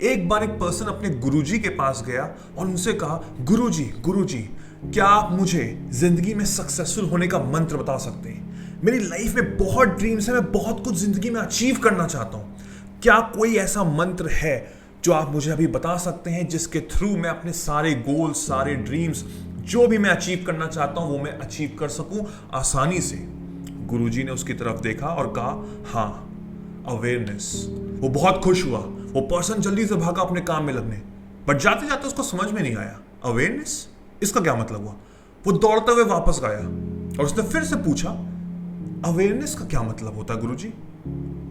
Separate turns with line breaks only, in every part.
एक बार एक पर्सन अपने गुरुजी के पास गया और उनसे कहा, गुरुजी गुरुजी, क्या आप मुझे जिंदगी में सक्सेसफुल होने का मंत्र बता सकते हैं? मेरी लाइफ में बहुत ड्रीम्स है, मैं बहुत कुछ जिंदगी में अचीव करना चाहता हूँ। क्या कोई ऐसा मंत्र है जो आप मुझे अभी बता सकते हैं जिसके थ्रू मैं अपने सारे गोल्स, सारे ड्रीम्स, जो भी मैं अचीव करना चाहता हूँ वो मैं अचीव कर सकूं आसानी से? गुरुजी ने उसकी तरफ देखा और कहा, हाँ, अवेयरनेस। वो बहुत खुश हुआ। वो पर्सन जल्दी से भागा अपने काम में लगने, बट जाते जाते उसको समझ में नहीं आया अवेयरनेस, इसका क्या मतलब हुआ। वो दौड़ते हुए वापस गया और उसने फिर से पूछा, अवेयरनेस का क्या मतलब होता है गुरुजी?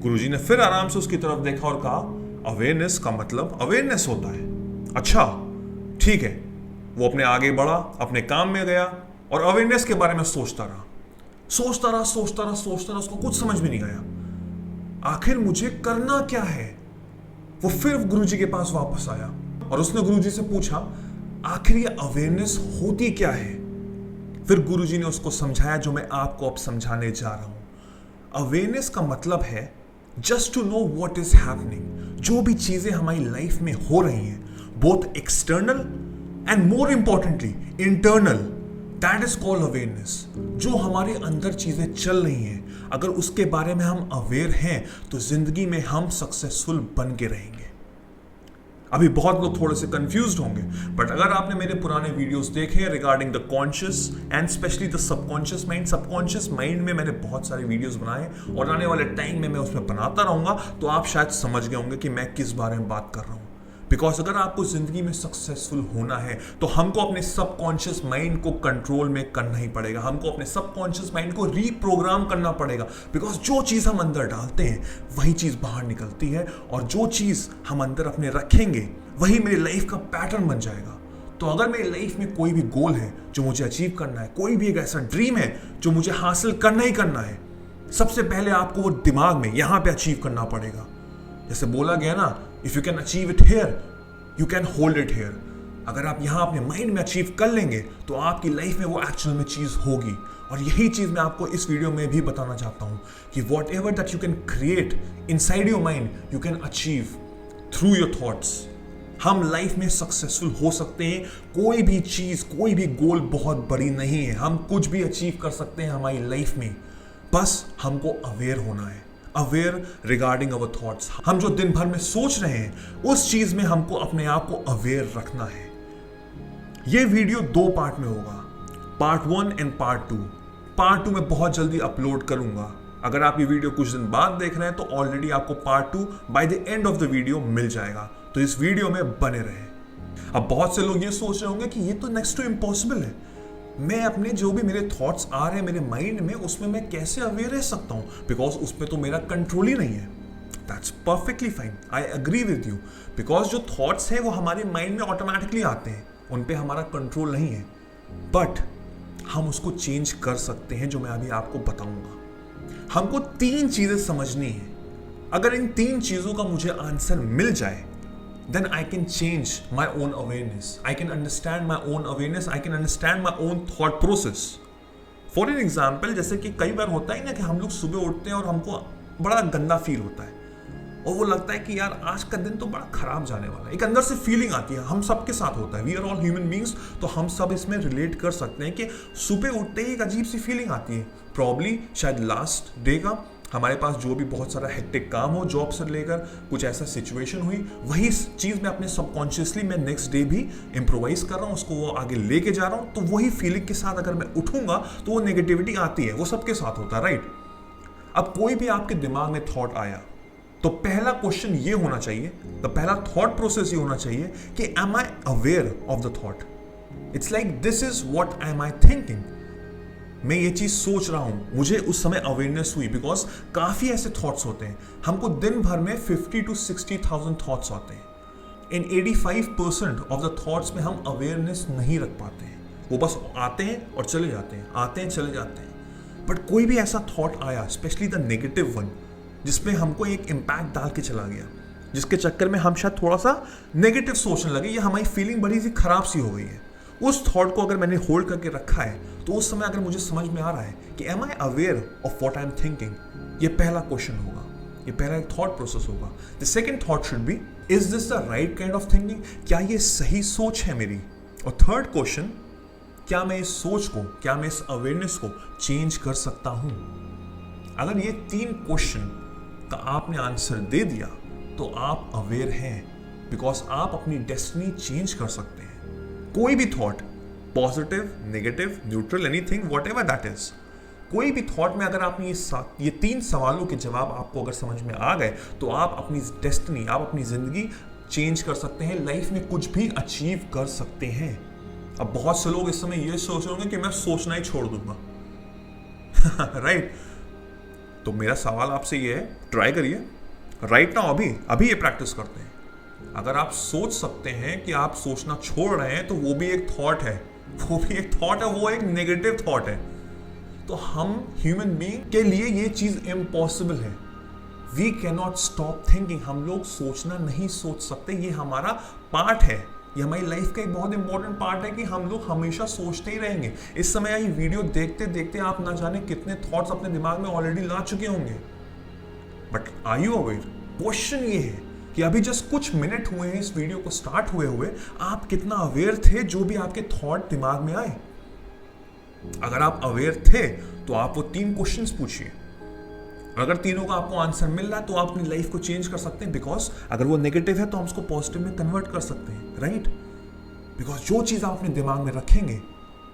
गुरुजी ने फिर आराम से उसकी तरफ देखा और कहा, अवेयरनेस का मतलब अवेयरनेस होता है। अच्छा, ठीक है। वो अपने आगे बढ़ा, अपने काम में गया और अवेयरनेस के बारे में सोचता रहा, उसको कुछ समझ में नहीं आया। आखिर मुझे करना क्या है? वो फिर गुरुजी के पास वापस आया और उसने गुरुजी से पूछा, आखिर ये अवेयरनेस होती क्या है? फिर गुरुजी ने उसको समझाया जो मैं आपको अब समझाने जा रहा हूं। अवेयरनेस का मतलब है just to know what is happening. जो भी चीजें हमारी लाइफ में हो रही हैं, both external and more importantly internal, that is called awareness. जो हमारे अंदर चीजें चल रही हैं, अगर उसके बारे में हम अवेयर हैं तो जिंदगी में हम सक्सेसफुल बन के रहेंगे। अभी बहुत लोग थोड़े से कंफ्यूज्ड होंगे, बट अगर आपने मेरे पुराने वीडियोस देखे regarding the conscious and specially the subconscious mind में मैंने बहुत सारे वीडियोस बनाए और आने वाले टाइम में मैं उसमें बनाता रहूंगा, तो आप शायद समझ गए होंगे कि मैं किस बारे में बात कर रहा हूं। बिकॉज अगर आपको जिंदगी में सक्सेसफुल होना है तो हमको अपने सबकॉन्शियस माइंड को कंट्रोल में करना ही पड़ेगा। हमको अपने सबकॉन्शियस माइंड को रीप्रोग्राम करना पड़ेगा। बिकॉज जो चीज़ हम अंदर डालते हैं वही चीज़ बाहर निकलती है, और जो चीज़ हम अंदर अपने रखेंगे वही मेरी लाइफ का पैटर्न बन जाएगा। तो अगर मेरी लाइफ में कोई भी गोल है जो मुझे अचीव करना है, कोई भी एक ऐसा ड्रीम है जो मुझे हासिल करना ही करना है, सबसे पहले आपको वो दिमाग में यहां पे अचीव करना पड़ेगा। जैसे बोला गया ना, if you can achieve it here you can hold it here. अगर आप यहां अपने माइंड में अचीव कर लेंगे तो आपकी लाइफ में वो एक्चुअल में चीज होगी। और यही चीज मैं आपको इस वीडियो में भी बताना चाहता हूं कि whatever that you can create inside your mind you can achieve through your thoughts. हम लाइफ में सक्सेसफुल हो सकते हैं। कोई भी चीज, कोई भी गोल बहुत बड़ी नहीं है। हम कुछ भी अचीव कर सकते हैं हमारी लाइफ में, बस हमको अवेयर होना है। Aware regarding our thoughts. हम जो दिन भर में सोच रहे हैं उस चीज में हमको अपने आप को अवेयर रखना है। यह वीडियो 2 पार्ट में होगा, पार्ट 1 एंड पार्ट 2। पार्ट 2 में बहुत जल्दी अपलोड करूंगा। अगर आप ये वीडियो कुछ दिन बाद देख रहे हैं तो ऑलरेडी आपको part 2 by the end of the video मिल जाएगा। तो इस वीडियो में बने रहे। अब बहुत से लोग ये सोच रहे होंगे कि ये तो नेक्स्ट टू इम्पॉसिबल है। मैं अपने जो भी मेरे थॉट्स आ रहे हैं मेरे माइंड में, उसमें मैं कैसे अवेयर रह सकता हूं? बिकॉज उसमें तो मेरा कंट्रोल ही नहीं है। That's perfectly fine, I agree with you. Because जो थॉट्स हैं वो हमारे माइंड में ऑटोमेटिकली आते हैं, उन पे हमारा कंट्रोल नहीं है। बट हम उसको चेंज कर सकते हैं, जो मैं अभी आपको बताऊंगा। हमको 3 चीजें समझनी है। अगर इन 3 चीजों का मुझे आंसर मिल जाए, then I can change my own awareness. I can understand my own awareness. I can understand my own thought process. For an example, जैसे कि कई बार होता है ना कि हम लोग सुबह उठते हैं और हमको बड़ा गंदा फील होता है और वो लगता है कि यार आज का दिन तो बड़ा खराब जाने वाला है। एक अंदर से फीलिंग आती है, हम सबके साथ होता है। We are all human beings, तो हम सब इसमें रिलेट कर सकते हैं कि सुबह उठते ही एक अजीब सी फीलिंग आती है। प्रॉब्ली शायद लास्ट डे का हमारे पास जो भी बहुत सारा हेक्टिक काम हो, जॉब से लेकर कुछ ऐसा सिचुएशन हुई, वही चीज़ मैं अपने सबकॉन्शियसली मैं नेक्स्ट डे भी इम्प्रोवाइज कर रहा हूँ, उसको वो आगे लेके जा रहा हूँ। तो वही फीलिंग के साथ अगर मैं उठूंगा तो वो नेगेटिविटी आती है, वो सबके साथ होता है, राइट? अब कोई भी आपके दिमाग में थॉट आया तो पहला क्वेश्चन ये होना चाहिए, तो पहला थॉट प्रोसेस ये होना चाहिए कि am I aware of the thought? It's like this is what am I thinking. मैं ये चीज सोच रहा हूं, मुझे उस समय अवेयरनेस हुई। बिकॉज काफी ऐसे थॉट्स होते हैं, हमको दिन भर में 50 to 60,000 थॉट्स आते हैं। इन 85% ऑफ द थॉट्स में हम अवेयरनेस नहीं रख पाते हैं। वो बस आते हैं और चले जाते हैं, आते हैं चले जाते हैं। बट कोई भी ऐसा थॉट आया, स्पेशली द नेगेटिव वन, जिसमें हमको एक इम्पैक्ट डाल के चला गया, जिसके चक्कर में हम शायद थोड़ा सा नेगेटिव सोचने लगे या हमारी फीलिंग बड़ी सी खराब सी हो गई है, उस थॉट को अगर मैंने होल्ड करके रखा है तो उस समय अगर मुझे समझ में आ रहा है कि am I aware of what I am thinking, ये पहला क्वेश्चन होगा, ये पहला एक थॉट प्रोसेस होगा। The second thought should be is this the right kind of thinking? क्या ये सही सोच है मेरी? और थर्ड क्वेश्चन, क्या मैं इस सोच को, क्या मैं इस अवेयरनेस को चेंज कर सकता हूं? अगर ये 3 क्वेश्चन का आपने आंसर दे दिया तो आप अवेयर हैं, बिकॉज आप अपनी डेस्टिनी चेंज कर सकते हैं। कोई भी thought, positive, negative, neutral, anything, whatever that is, कोई भी थॉट में अगर आपने ये 3 सवालों के जवाब आपको अगर समझ में आ गए तो आप अपनी डेस्टिनी, आप अपनी जिंदगी चेंज कर सकते हैं, लाइफ में कुछ भी अचीव कर सकते हैं। अब बहुत से लोग इस समय ये सोच रहे होंगे कि मैं सोचना ही छोड़ दूंगा राइट? तो मेरा सवाल आपसे ये है, ट्राई करिए राइट नाउ, अभी ये प्रैक्टिस करते हैं। अगर आप सोच सकते हैं कि आप सोचना छोड़ रहे हैं तो वो भी एक थॉट है, वो एक नेगेटिव थॉट है। तो हम ह्यूमन बीइंग के लिए ये चीज इम्पॉसिबल है। We can not stop thinking. हम लोग सोचना नहीं सोच सकते, ये हमारा पार्ट है, ये हमारी लाइफ का एक बहुत इंपॉर्टेंट पार्ट है कि हम लोग हमेशा सोचते ही रहेंगे। इस समय ये वीडियो देखते देखते आप ना जाने कितने थॉट्स अपने दिमाग में ऑलरेडी ला चुके होंगे। But are you aware? Question ये है कि अभी जस्ट कुछ मिनट हुए हैं इस वीडियो को स्टार्ट हुए आप कितना अवेयर थे जो भी आपके थॉट दिमाग में आए? अगर आप अवेयर थे तो आप वो 3 क्वेश्चंस पूछिए। अगर तीनों का आपको आंसर मिल रहा है तो आप अपनी लाइफ को चेंज कर सकते हैं, बिकॉज अगर वो नेगेटिव है तो हम उसको पॉजिटिव में कन्वर्ट कर सकते हैं, राइट? बिकॉज जो चीज आप अपने दिमाग में रखेंगे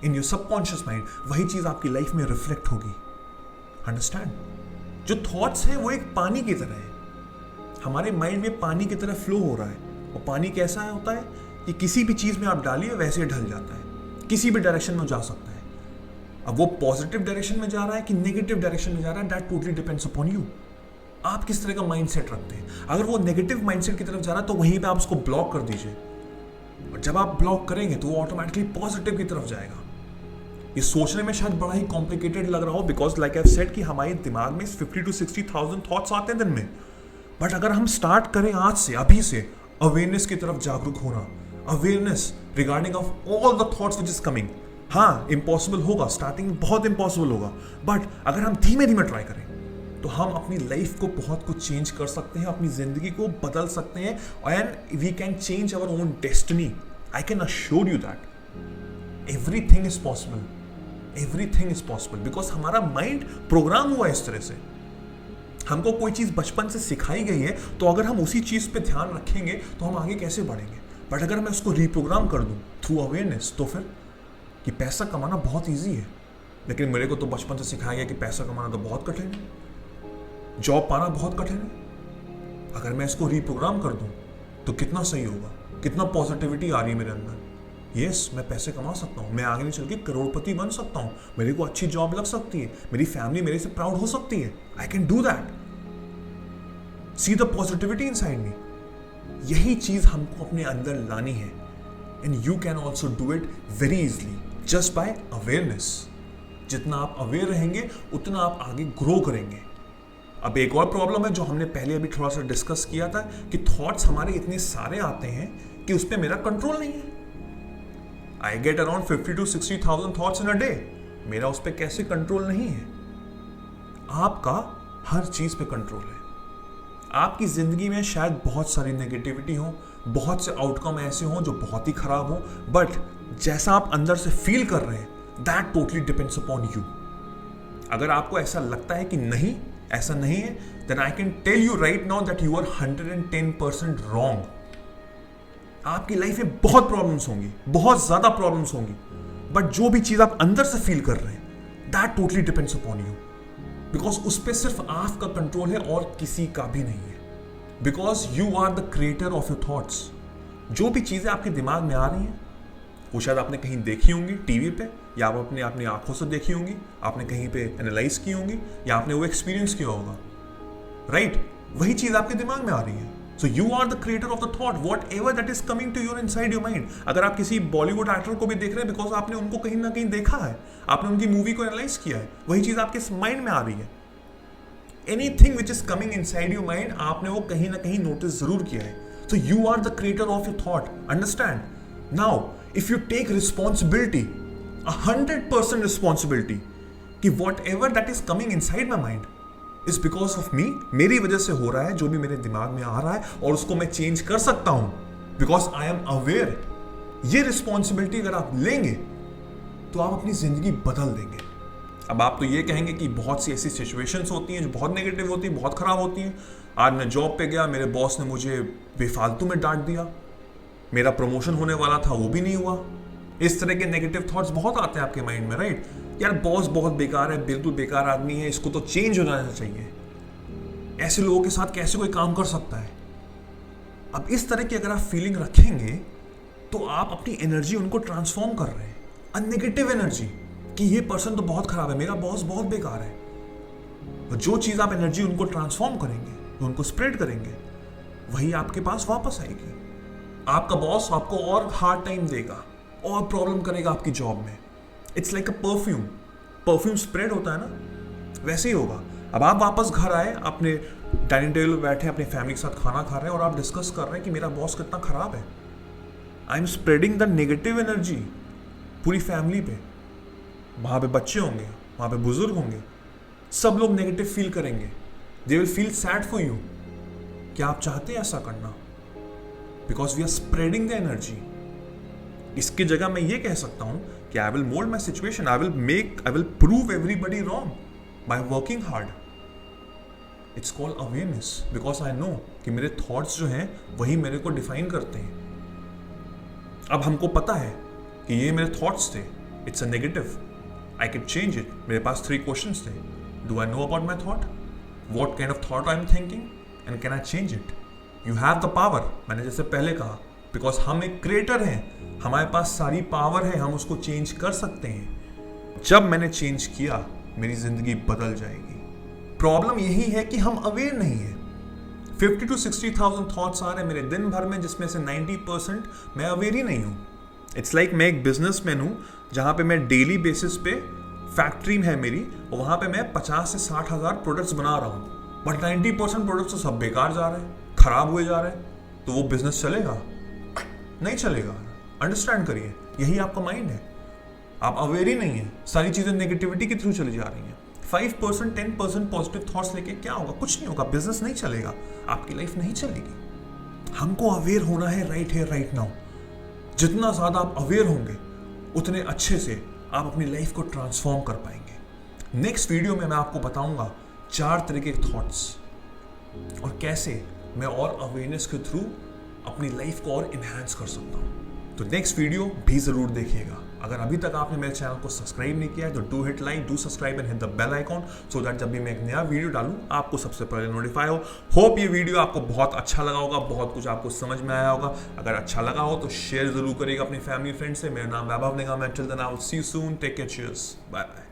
इन योर सबकॉन्शियस माइंड, वही चीज आपकी लाइफ में रिफ्लेक्ट होगी। अंडरस्टैंड? जो थॉट्स हैं वो एक पानी की तरह है, हमारे माइंड में पानी की तरह फ्लो हो रहा है। और पानी कैसा होता है कि किसी भी चीज में आप डालिए वैसे ढल जाता है, किसी भी डायरेक्शन में जा सकता है। अब वो पॉजिटिव डायरेक्शन में जा रहा है कि नेगेटिव डायरेक्शन में जा रहा है, that totally depends upon you. आप किस तरह का माइंडसेट रखते हैं। अगर वो नेगेटिव माइंडसेट की तरफ जा रहा है तो वहीं पे आप उसको ब्लॉक कर दीजिए, और जब आप ब्लॉक करेंगे तो वो ऑटोमेटिकली पॉजिटिव की तरफ जाएगा। ये सोचने में शायद बड़ा ही कॉम्प्लिकेटेड लग रहा हो, बिकॉज लाइक आई सेड कि हमारे दिमाग में 50 to 60,000 थॉट्स आते हैं दिन में। बट अगर हम स्टार्ट करें आज से, अभी से अवेयरनेस की तरफ जागरूक होना, awareness regarding of all the thoughts which is coming. हाँ, इम्पॉसिबल होगा, स्टार्टिंग में बहुत इम्पॉसिबल होगा, बट अगर हम धीमे धीमे ट्राई करें तो हम अपनी लाइफ को बहुत कुछ चेंज कर सकते हैं, अपनी जिंदगी को बदल सकते हैं, and we can change our own destiny. I can assure you that everything is possible, everything is possible, because हमारा माइंड प्रोग्राम हुआ इस तरह से। हमको कोई चीज बचपन से सिखाई गई है, तो अगर हम उसी चीज पे ध्यान रखेंगे तो हम आगे कैसे बढ़ेंगे। बट अगर मैं उसको रिप्रोग्राम कर दूं थ्रू अवेयरनेस, तो फिर कि पैसा कमाना बहुत ईजी है, लेकिन मेरे को तो बचपन से सिखाया गया कि पैसा कमाना तो बहुत कठिन है, जॉब पाना बहुत कठिन है। अगर मैं इसको रिप्रोग्राम कर दूं तो कितना सही होगा, कितना पॉजिटिविटी आ रही है मेरे अंदर। यस, मैं पैसे कमा सकता हूँ, मैं आगे नहीं चल के करोड़पति बन सकता हूँ, मेरे को अच्छी जॉब लग सकती है, मेरी फैमिली मेरे से प्राउड हो सकती है। I can do that. See the positivity inside me. यही चीज हमको अपने अंदर लानी है, and you can also do it very easily just by awareness. जितना आप अवेयर रहेंगे उतना आप आगे ग्रो करेंगे। अब एक और प्रॉब्लम है जो हमने पहले अभी थोड़ा सा डिस्कस किया था कि थॉट्स हमारे इतने सारे आते हैं कि उस पर मेरा कंट्रोल नहीं है। I get around 50 to 60,000 thoughts in a day. मेरा उस पर कैसे कंट्रोल नहीं है? आपका हर चीज पे कंट्रोल है। आपकी जिंदगी में शायद बहुत सारी नेगेटिविटी हो, बहुत से आउटकम ऐसे हों जो बहुत ही खराब हो, बट जैसा आप अंदर से फील कर रहे हैं that totally depends upon you. अगर आपको ऐसा लगता है कि नहीं, ऐसा नहीं है, then I can tell you right now that you are 110% wrong. आपकी लाइफ में बहुत प्रॉब्लम्स होंगी, बहुत ज्यादा प्रॉब्लम्स होंगी, बट जो भी चीज आप अंदर से फील कर रहे हैं that totally depends upon you, because उस पर सिर्फ आपका कंट्रोल है और किसी का भी नहीं है। Because you are the creator of your thoughts. जो भी चीजें आपके दिमाग में आ रही हैं वो शायद आपने कहीं देखी होंगी टीवी पे, या आप अपने अपनी आंखों से देखी होंगी, आपने कहीं पे एनालाइज की होंगी, या आपने वो एक्सपीरियंस किया होगा, राइट? वही चीज आपके दिमाग में आ रही है। So you are the creator of the thought, whatever that is coming to your inside your mind. अगर आप किसी बॉलीवुड एक्टर को भी देख रहे हैं बिकॉज आपने उनको कहीं ना कहीं देखा है, आपने उनकी मूवी को एनालाइज किया है, वही चीज आपके माइंड में आ रही है। Anything which is coming inside your mind, आपने वो कहीं ना कहीं नोटिस जरूर किया है। So you are the creator of your thought, understand? Now if you take responsibility, 100% responsibility कि whatever that is coming inside my mind, is because of me, मेरी वजह से हो रहा है जो भी मेरे दिमाग में आ रहा है, और उसको मैं चेंज कर सकता हूं बिकॉज आई एम अवेयर। ये रिस्पॉन्सिबिलिटी अगर आप लेंगे तो आप अपनी जिंदगी बदल देंगे। अब आप तो ये कहेंगे कि बहुत सी ऐसी सिचुएशंस होती हैं जो बहुत नेगेटिव होती हैं, बहुत खराब होती हैं। आज मैं जॉब पे गया, मेरे बॉस ने मुझे बेफालतू में डांट दिया, मेरा प्रमोशन होने वाला था वो भी नहीं हुआ। इस तरह के नेगेटिव थॉट्स बहुत आते हैं आपके माइंड में, राइट? यार बॉस बहुत बेकार है, बिल्कुल बेकार आदमी है, इसको तो चेंज हो जाना चाहिए, ऐसे लोगों के साथ कैसे कोई काम कर सकता है। अब इस तरह की अगर आप फीलिंग रखेंगे तो आप अपनी एनर्जी उनको ट्रांसफॉर्म कर रहे हैं, अ नेगेटिव एनर्जी, कि ये पर्सन तो बहुत खराब है, मेरा बॉस बहुत बेकार है। और जो चीज़ आप एनर्जी उनको ट्रांसफॉर्म करेंगे, उनको स्प्रेड करेंगे, वही आपके पास वापस आएगी। आपका बॉस आपको और हार्ड टाइम देगा और प्रॉब्लम करेगा आपकी जॉब में। It's like a perfume, perfume spread होता है ना, वैसे ही होगा। अब आप वापस घर आए, अपने डाइनिंग टेबल पर बैठे, अपनी फैमिली के साथ खाना खा रहे हैं और आप डिस्कस कर रहे हैं कि मेरा बॉस कितना खराब है। I am spreading the negative energy पूरी फैमिली पे। वहाँ पे बच्चे होंगे, वहाँ पे बुजुर्ग होंगे, सब लोग नेगेटिव फील करेंगे, they will feel sad for you. क्या आप चाहते हैं ऐसा करना? Because we are spreading the energy. इसकी जगह मैं ये कह सकता हूं कि I will mould my situation, I will prove everybody wrong by working hard. It's called awareness, because I know कि मेरे थॉट्स जो हैं वही मेरे को डिफाइन करते हैं। अब हमको पता है कि ये मेरे थॉट्स थे, it's a negative, I can change it. मेरे पास 3 क्वेश्चंस थे। Do I know about my thought? What kind of thought I am thinking? And can I change it? You have the power. मैंने जैसे पहले कहा, because हम एक creator हैं, हमारे पास सारी पावर है, हम उसको चेंज कर सकते हैं। जब मैंने चेंज किया, मेरी जिंदगी बदल जाएगी। प्रॉब्लम यही है कि हम अवेयर नहीं है। 50 to 60,000 थॉट्स आ रहे हैं मेरे दिन भर में, जिसमें से 90% मैं अवेयर ही नहीं हूँ। इट्स लाइक मैं एक बिजनेसमैन हूँ जहाँ पे मैं डेली बेसिस पे फैक्ट्री है मेरी, और वहाँ पे मैं 50 से 60 हज़ार प्रोडक्ट्स बना रहा हूँ, बट 90% प्रोडक्ट्स तो सब बेकार जा रहे हैं, खराब हुए जा रहे हैं। तो वो बिजनेस चलेगा? नहीं चलेगा। अंडरस्टैंड करिए, यही आपका माइंड है। आप अवेयर ही नहीं है, सारी चीज़ें नेगेटिविटी के थ्रू चली जा रही हैं। 5% 10% पॉजिटिव थॉट्स लेके क्या होगा? कुछ नहीं होगा, बिजनेस नहीं चलेगा, आपकी लाइफ नहीं चलेगी। हमको अवेयर होना है राइट है, राइट नाउ। जितना ज़्यादा आप अवेयर होंगे, उतने अच्छे से आप अपनी लाइफ को ट्रांसफॉर्म कर पाएंगे। नेक्स्ट वीडियो में मैं आपको बताऊंगा 4 तरह के थॉट्स और कैसे मैं और अवेयरनेस के थ्रू अपनी लाइफ को और इन्हांस कर सकता हूँ। तो नेक्स्ट वीडियो भी ज़रूर देखिएगा। अगर अभी तक आपने मेरे चैनल को सब्सक्राइब नहीं किया है तो do hit like, do subscribe and hit the bell icon, so that जब भी मैं एक नया वीडियो डालूं आपको सबसे पहले नोटिफाई हो। होप ये वीडियो आपको बहुत अच्छा लगा होगा, बहुत कुछ आपको समझ में आया होगा। अगर अच्छा लगा हो तो शेयर जरूर करिएगा अपनी फैमिली फ्रेंड से। मेरा नाम वैभव निगम है। Till then I will see you soon, take care, cheers, bye bye.